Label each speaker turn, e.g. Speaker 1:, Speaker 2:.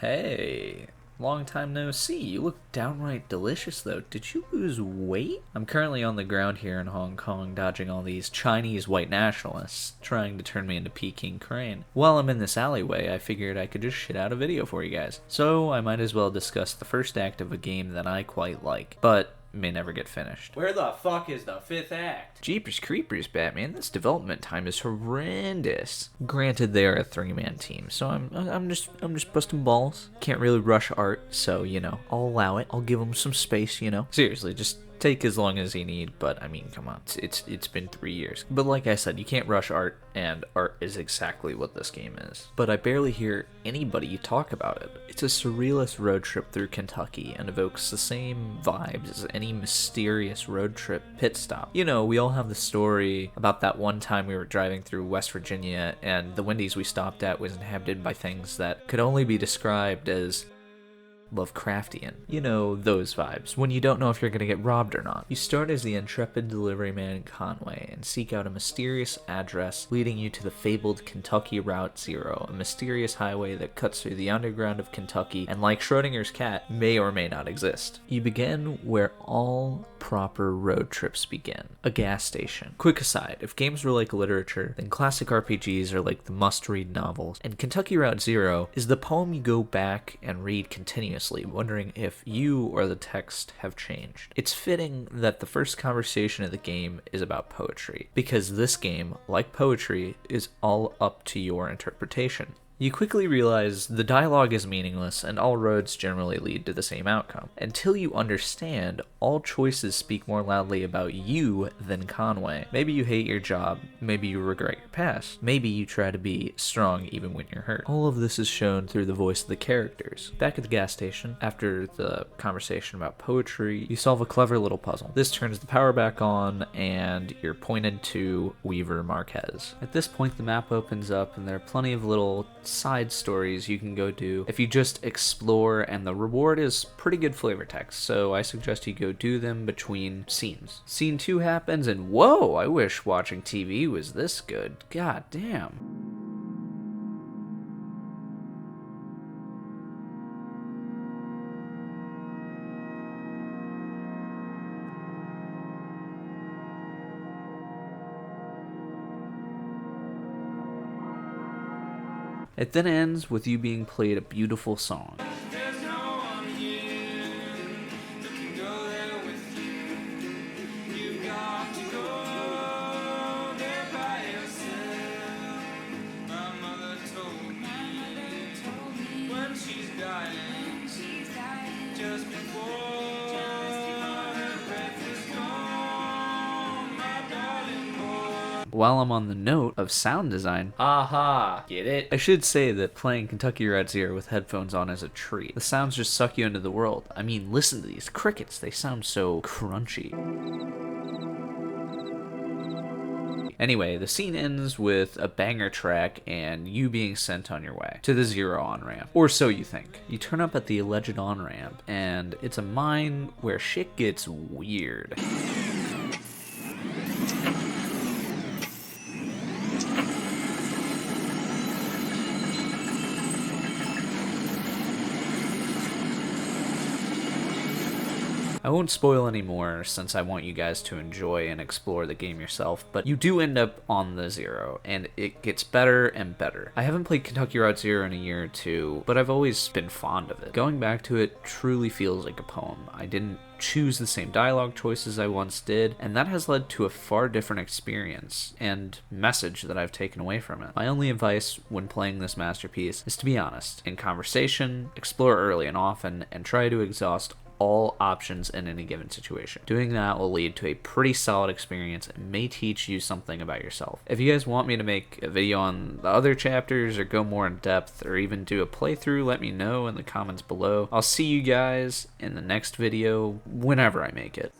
Speaker 1: Hey, long time no see. You look downright delicious, though. Did you lose weight? I'm currently on the ground here in Hong Kong, dodging all these Chinese white nationalists trying to turn me into Peking Crane. While I'm in this alleyway, I figured I could just shit out a video for you guys. So I might as well discuss the first act of a game that I quite like, but may never get finished.
Speaker 2: Where the fuck is the fifth act?
Speaker 1: Jeepers creepers, Batman, this development time is horrendous. Granted, they are a three-man team, so I'm just busting balls. Can't really rush art, so I'll allow it. I'll give them some space, Seriously, just take as long as you need, but I mean, come on, it's been 3 years. But like I said, you can't rush art, and art is exactly what this game is. But I barely hear anybody talk about it. It's a surrealist road trip through Kentucky and evokes the same vibes as any mysterious road trip pit stop. We all have the story about that one time we were driving through West Virginia and the Wendy's we stopped at was inhabited by things that could only be described as Lovecraftian. Those vibes, when you don't know if you're gonna get robbed or not. You start as the intrepid delivery man Conway and seek out a mysterious address leading you to the fabled Kentucky Route Zero, a mysterious highway that cuts through the underground of Kentucky and, like Schrodinger's cat, may or may not exist. You begin where all proper road trips begin, a gas station. Quick aside, if games were like literature, then classic RPGs are like the must-read novels, and Kentucky Route Zero is the poem you go back and read continuously, wondering if you or the text have changed. It's fitting that the first conversation of the game is about poetry, because this game, like poetry, is all up to your interpretation. You quickly realize the dialogue is meaningless and all roads generally lead to the same outcome. Until you understand, all choices speak more loudly about you than Conway. Maybe you hate your job, maybe you regret your past, maybe you try to be strong even when you're hurt. All of this is shown through the voice of the characters. Back at the gas station, after the conversation about poetry, you solve a clever little puzzle. This turns the power back on and you're pointed to Weaver Marquez. At this point, the map opens up and there are plenty of little side stories you can go do if you just explore, and the reward is pretty good flavor text, so I suggest you go do them between scenes. Scene 2 happens and whoa, I wish watching TV was this good. God damn. It then ends with you being played a beautiful song.
Speaker 2: There's no one here that can go there with you. You've got to go there by yourself. My mother told me when she's dying, just before her breath is gone, my darling boy.
Speaker 1: While I'm on the note of sound design,
Speaker 2: Aha, get it?
Speaker 1: I should say that playing Kentucky Route Zero with headphones on is a treat. The sounds just suck you into the world. I mean, listen to these crickets, they sound so crunchy. Anyway, the scene ends with a banger track and you being sent on your way to the Zero on-ramp. Or so you think. You turn up at the alleged on-ramp and it's a mine where shit gets weird. I won't spoil any more since I want you guys to enjoy and explore the game yourself, but you do end up on the Zero, and it gets better and better. I haven't played Kentucky Route Zero in a year or two, but I've always been fond of it. Going back to it truly feels like a poem. I didn't choose the same dialogue choices I once did, and that has led to a far different experience and message that I've taken away from it. My only advice when playing this masterpiece is to be honest. In conversation, explore early and often, and try to exhaust all options in any given situation. Doing that will lead to a pretty solid experience and may teach you something about yourself. If you guys want me to make a video on the other chapters or go more in depth or even do a playthrough, let me know in the comments below. I'll see you guys in the next video whenever I make it.